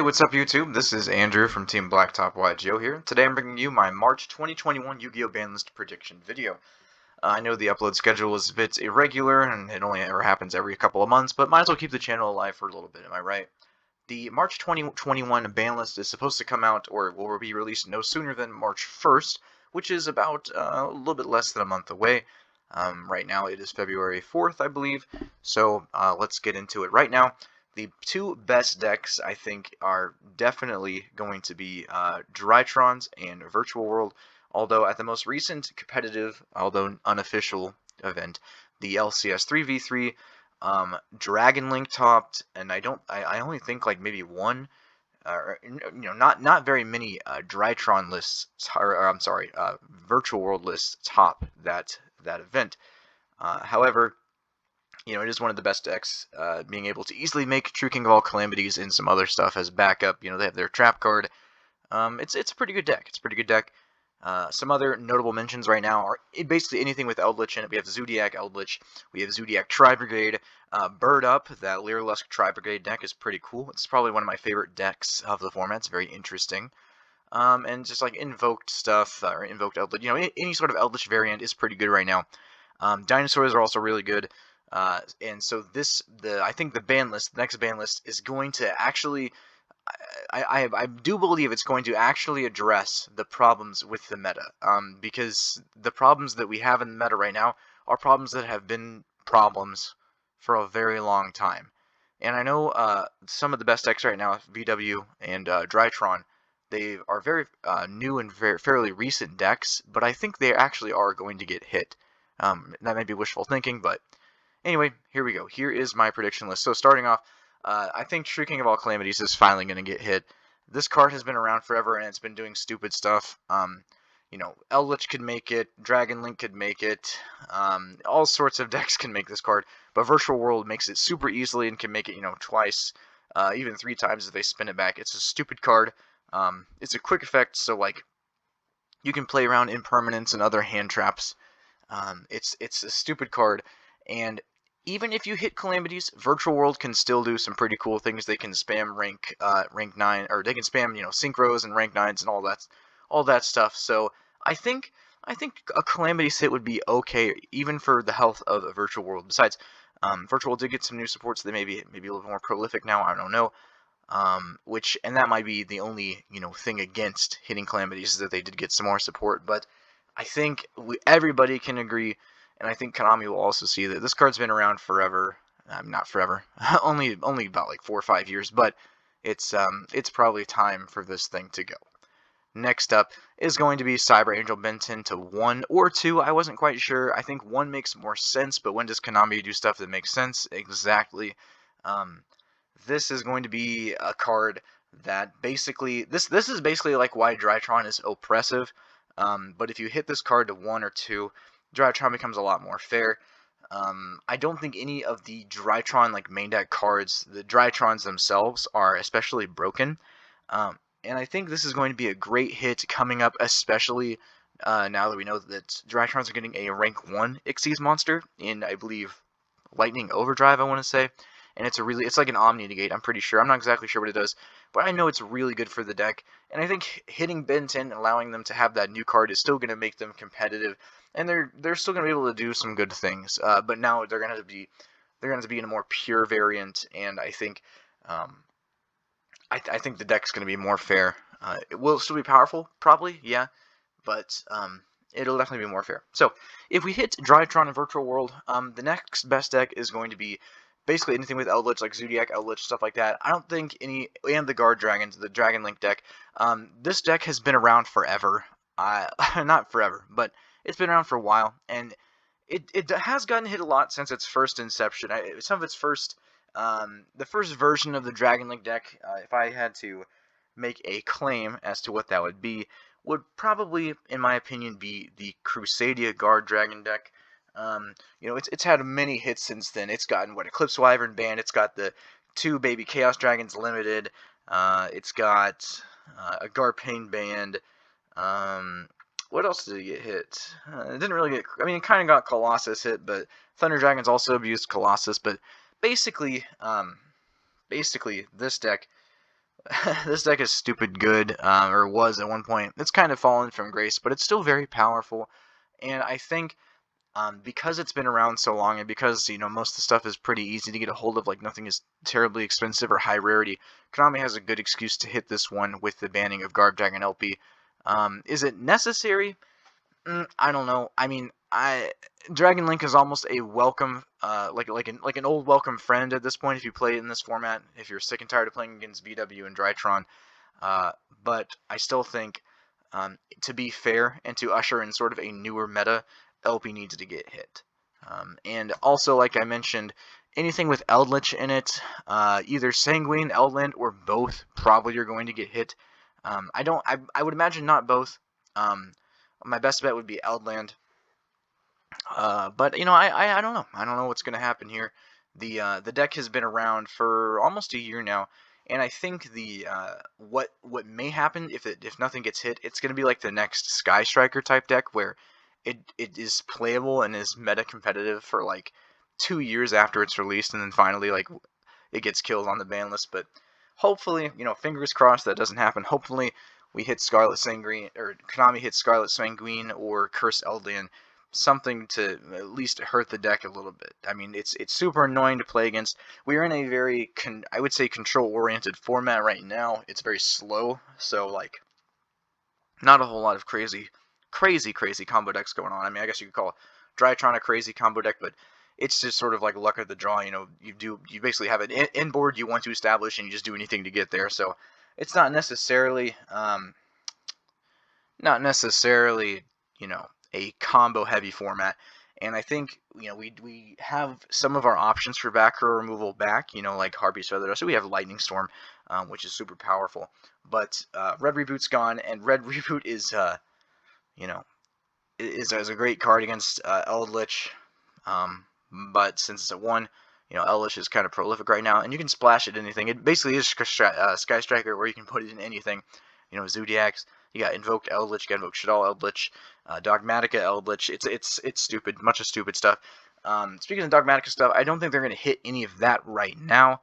What's up YouTube? This is Andrew from Team Blacktop White Joe here. Today I'm bringing you my March 2021 Yu-Gi-Oh! Banlist prediction video. I know the upload schedule is a bit irregular and it only ever happens every couple of months, but might as well keep the channel alive for a little bit, am I right? The March 2021 Banlist is supposed to come out, or will be released no sooner than March 1st, which is about a little bit less than a month away. Right now it is February 4th, I believe, so let's get into it right now. The two best decks, I think, are definitely going to be Drytrons and Virtual World, although at the most recent competitive, although unofficial event, the LCS 3v3, Dragon Link topped, and I only think like maybe one, not very many Drytron lists, or I'm sorry, Virtual World lists top that event. However, it is one of the best decks, being able to easily make True King of all Calamities and some other stuff as backup. They have their trap card. It's a pretty good deck. It's a pretty good deck. Some other notable mentions right now are basically anything with Eldritch in it. We have Zodiac Eldritch, we have Zodiac Tri-Brigade, Bird Up. That Lyrilusk Tri-Brigade deck is pretty cool. It's probably one of my favorite decks of the format. It's very interesting. And just like invoked stuff, or invoked Eldritch, any sort of Eldritch variant is pretty good right now. Dinosaurs are also really good. And so I think the next ban list is going to actually, I do believe it's going to actually address the problems with the meta, because the problems that we have in the meta right now are problems that have been problems for a very long time. And I know some of the best decks right now, VW and Drytron, they are very new and fairly recent decks, but I think they actually are going to get hit. That may be wishful thinking, but anyway, here we go. Here is my prediction list. So starting off, I think True King of all Calamities is finally going to get hit. This card has been around forever, and it's been doing stupid stuff. Eldritch could make it, Dragon Link could make it, all sorts of decks can make this card, but Virtual World makes it super easily and can make it, twice, even 3 times if they spin it back. It's a stupid card. It's a quick effect, so like you can play around impermanence and other hand traps. It's a stupid card, and even if you hit Calamities, Virtual World can still do some pretty cool things. They can spam rank 9, or they can spam synchros and rank 9s and all that stuff. So I think a Calamities hit would be okay, even for the health of a Virtual World. Besides, Virtual World did get some new supports. They may be a little bit more prolific now. I don't know. And that might be the only thing against hitting Calamities, is that they did get some more support. But I think everybody can agree, and I think Konami will also see that this card's been around forever. Not forever, only about like 4 or 5 years, but it's probably time for this thing to go. Next up is going to be Cyber Angel Ben 10 to 1 or 2. I wasn't quite sure. I think 1 makes more sense, but when does Konami do stuff that makes sense? Exactly. This is going to be a card that basically, this is basically like why Drytron is oppressive. But if you hit this card to 1 or 2, Drytron becomes a lot more fair. I don't think any of the Drytron main deck cards, the Drytrons themselves, are especially broken. And I think this is going to be a great hit coming up, especially now that we know that Drytrons are getting a rank 1 Xyz monster in, I believe, Lightning Overdrive, I want to say. And it's like an Omni Negate, I'm pretty sure. I'm not exactly sure what it does, but I know it's really good for the deck. And I think hitting Ben 10 and allowing them to have that new card is still going to make them competitive, and they're still going to be able to do some good things. But now they're going to be in a more pure variant, and I think I think the deck's going to be more fair. It will still be powerful, probably, yeah, but it'll definitely be more fair. So if we hit Drytron and Virtual World, the next best deck is going to be basically anything with Eldritch, like Zodiac Eldritch, stuff like that. I don't think and the Guard Dragons, the Dragon Link deck. This deck has been around forever. Not forever, but it's been around for a while, and it has gotten hit a lot since its first inception. Some of its first, the first version of the Dragon Link deck, if I had to make a claim as to what that would probably, in my opinion, be the Crusadia Guard Dragon deck. It's had many hits since then. It's gotten Eclipse Wyvern banned. It's got the 2 baby Chaos Dragons limited. It's got a Garpain banned. What else did it get hit? It didn't really get. I mean, it kind of got Colossus hit, but Thunder Dragons also abused Colossus. But basically, this deck This deck is stupid good, or was at one point. It's kind of fallen from grace, but it's still very powerful. And I think because it's been around so long, and because most of the stuff is pretty easy to get a hold of, like nothing is terribly expensive or high rarity, Konami has a good excuse to hit this one with the banning of Garb Dragon LP. Is it necessary? I don't know. I mean, Dragon Link is almost a welcome, like an old welcome friend at this point if you play it in this format. If you're sick and tired of playing against VW and Drytron, but I still think, to be fair and to usher in sort of a newer meta, LP needs to get hit. And also, like I mentioned, anything with Eldritch in it, either Sanguine, Eldland, or both, probably are going to get hit. I would imagine not both. My best bet would be Eldland. But I don't know. I don't know what's going to happen here. The deck has been around for almost a year now, and I think what may happen if nothing gets hit, it's going to be like the next Sky Striker type deck where it is playable and is meta competitive for like 2 years after it's released, and then finally like it gets killed on the ban list. But hopefully, fingers crossed that doesn't happen. Hopefully we hit Scarlet Sanguine, or Konami hits Scarlet Sanguine or Curse Eldland, something to at least hurt the deck a little bit. I mean, it's super annoying to play against. We're in a very, I would say, control-oriented format right now. It's very slow, so like, not a whole lot of crazy combo decks going on. I mean, I guess you could call Drytron a crazy combo deck, but it's just sort of like luck of the draw. You basically have an in board you want to establish, and you just do anything to get there. So it's not necessarily, a combo heavy format. And I think we have some of our options for back row removal back. Like Harpy's Feather Duster. We have Lightning Storm, which is super powerful. But Red Reboot's gone, and Red Reboot is is a great card against Eldritch. But since it's a 1, Eldritch is kind of prolific right now, and you can splash it anything. It basically is Sky Striker, where you can put it in anything. Zodiacs. You got Invoked Eldritch, you got Invoked Shaddoll Eldritch, Dogmatica Eldritch. It's stupid, bunch of stupid stuff. Speaking of Dogmatica stuff, I don't think they're going to hit any of that right now.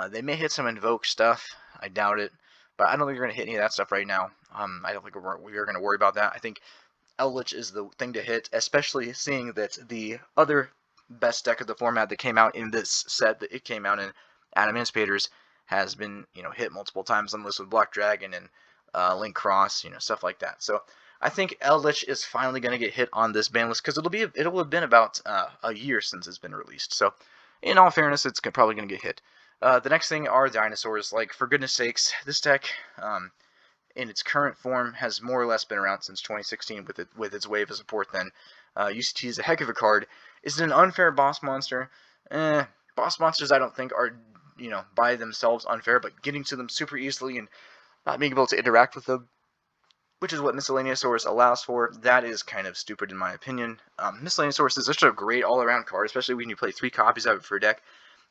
They may hit some Invoke stuff. I doubt it. But I don't think they're going to hit any of that stuff right now. I don't think we're going to worry about that. I think Eldritch is the thing to hit, especially seeing that the other best deck of the format that came out in this set that it came out in, Adam Emancipators, has been hit multiple times on the list with Black Dragon and Link Cross, stuff like that. So I think Eldritch is finally going to get hit on this ban list because it will have been about a year since it's been released. So in all fairness, it's probably going to get hit. The next thing are Dinosaurs. Like, for goodness sakes, this deck, in its current form, has more or less been around since 2016 with its wave of support then. UCT is a heck of a card. Is it an unfair boss monster? Boss monsters I don't think are, by themselves unfair, but getting to them super easily and not being able to interact with them, which is what Miscellaneousaurus allows for, that is kind of stupid in my opinion. Miscellaneousaurus is such a great all-around card, especially when you play 3 copies of it for a deck.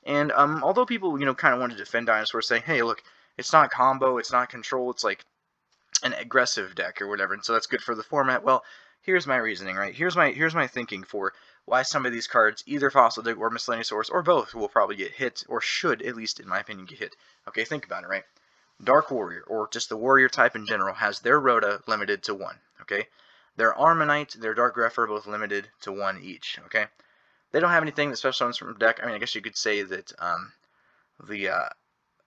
And although people, kind of want to defend Dinosaurs, saying, hey, look, it's not combo, it's not control, it's like an aggressive deck or whatever, and so that's good for the format. Well, here's my reasoning, right? Here's my thinking for why some of these cards, either Fossil Dig or Miscellaneousaurus, or both, will probably get hit, or should, at least in my opinion, get hit. Okay, think about it, right? Dark Warrior, or just the warrior type in general, has their Rhoda limited to 1, okay? Their Armonite, their Dark Grepher are both limited to 1 each, okay? They don't have anything that special summons from deck. I mean, I guess you could say that the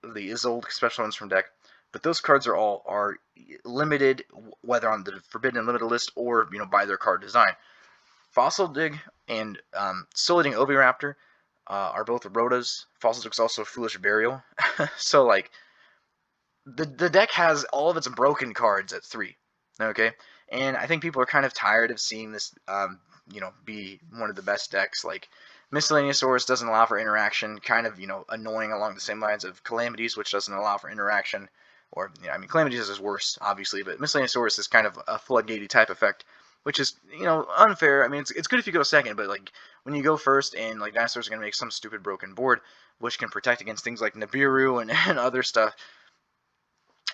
Isolde special summons from deck, but those cards are limited, whether on the Forbidden and Limited list or by their card design. Fossil Dig and Soulating Oviraptor are both Rhodas. Fossil Dig is also Foolish Burial, so like the deck has all of its broken cards at 3, okay? And I think people are kind of tired of seeing this be one of the best decks. Like, Miscellaneousaurus doesn't allow for interaction, kind of, annoying along the same lines of Calamities, which doesn't allow for interaction. Or, I mean, Calamities is worse, obviously, but Miscellaneousaurus is kind of a floodgatey type effect, which is, unfair. I mean, it's good if you go second, but, like, when you go first and, like, Dinosaurs are going to make some stupid broken board, which can protect against things like Nibiru and other stuff,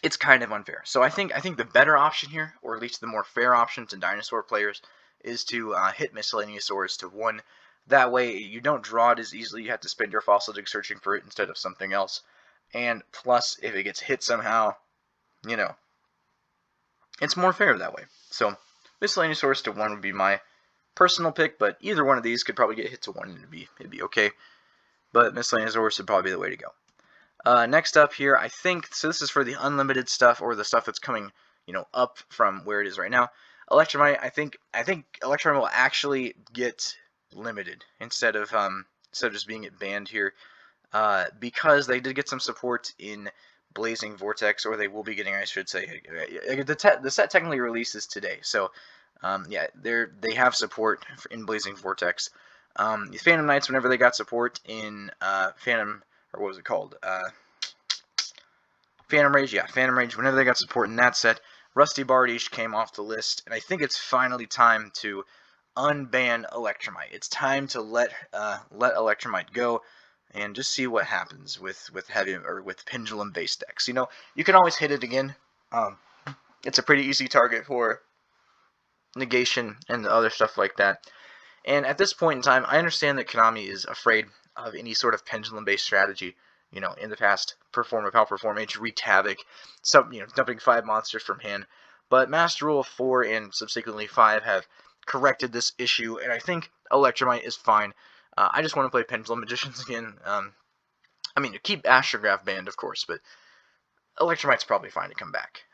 it's kind of unfair. So I think the better option here, or at least the more fair option to Dinosaur players, is to hit Miscellaneousaurus to 1. That way you don't draw it as easily. You have to spend your Fossil Dig searching for it instead of something else. and plus, if it gets hit somehow, you know, it's more fair that way. So, Miscellaneous Source to 1 would be my personal pick, but either one of these could probably get hit to 1 and it'd be okay. But Miscellaneous Source would probably be the way to go. Next up here, I think, so this is for the unlimited stuff, or the stuff that's coming, up from where it is right now. Electromight, I think Electromight will actually get limited instead of just being banned here, because they did get some support in Blazing Vortex, or they will be getting, I should say. The set technically releases today, so yeah, they have support in Blazing Vortex. Phantom Knights, whenever they got support in Phantom, or what was it called? Phantom Rage, yeah, Phantom Rage, whenever they got support in that set, Rusty Bardiche came off the list, and I think it's finally time to unban Electromight. It's time to let Electromight go, and just see what happens with heavy or with pendulum based decks. You can always hit it again. It's a pretty easy target for negation and other stuff like that. And at this point in time, I understand that Konami is afraid of any sort of pendulum based strategy. In the past, Outperform, Age, wreaked havoc, dumping 5 monsters from hand. But Master Rule 4 and subsequently 5 have corrected this issue, and I think Electromight is fine. I just want to play Pendulum Magicians again. To keep Astrograph banned, of course, but Electromight's probably fine to come back.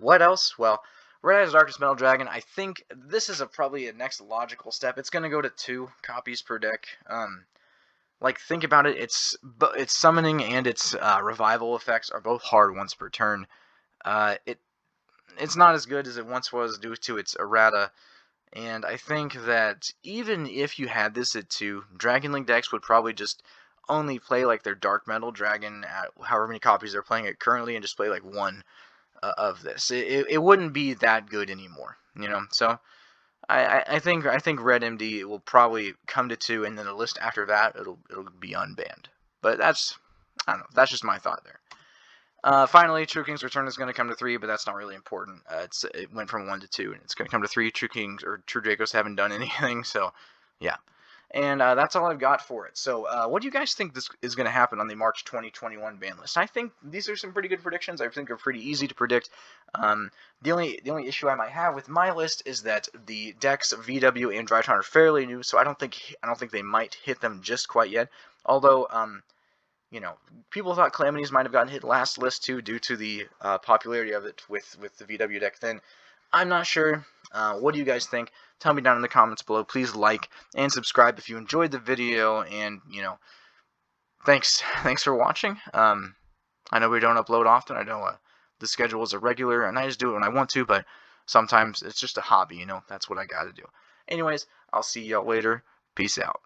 What else? Well, Red Eyes Darkest Metal Dragon, I think this is probably a next logical step. It's going to go to 2 copies per deck. Think about it, its summoning and its revival effects are both hard once per turn. It's not as good as it once was due to its errata, and I think that even if you had this at 2, Dragon Link decks would probably just only play their Dark Metal Dragon at however many copies they're playing it currently, and just play 1 of this. It wouldn't be that good anymore, so I think Red MD will probably come to 2, and then the list after that it'll be unbanned. But I don't know. That's just my thought there. Finally, True King's Return is going to come to 3, but that's not really important. It went from 1 to 2, and it's going to come to 3. True Kings or True Dracos haven't done anything, so yeah. And that's all I've got for it. So what do you guys think this is going to happen on the March 2021 ban list? I think these are some pretty good predictions. I think they're pretty easy to predict. The only issue I might have with my list is that the decks VW and Drytron are fairly new, so I don't think they might hit them just quite yet. Although people thought Calamities might have gotten hit last list too, due to the popularity of it with the VW deck then. I'm not sure. What do you guys think? Tell me down in the comments below. Please like and subscribe if you enjoyed the video, and thanks for watching. I know we don't upload often. I know the schedule is irregular, and I just do it when I want to, but sometimes it's just a hobby, that's what I gotta do. Anyways, I'll see y'all later. Peace out.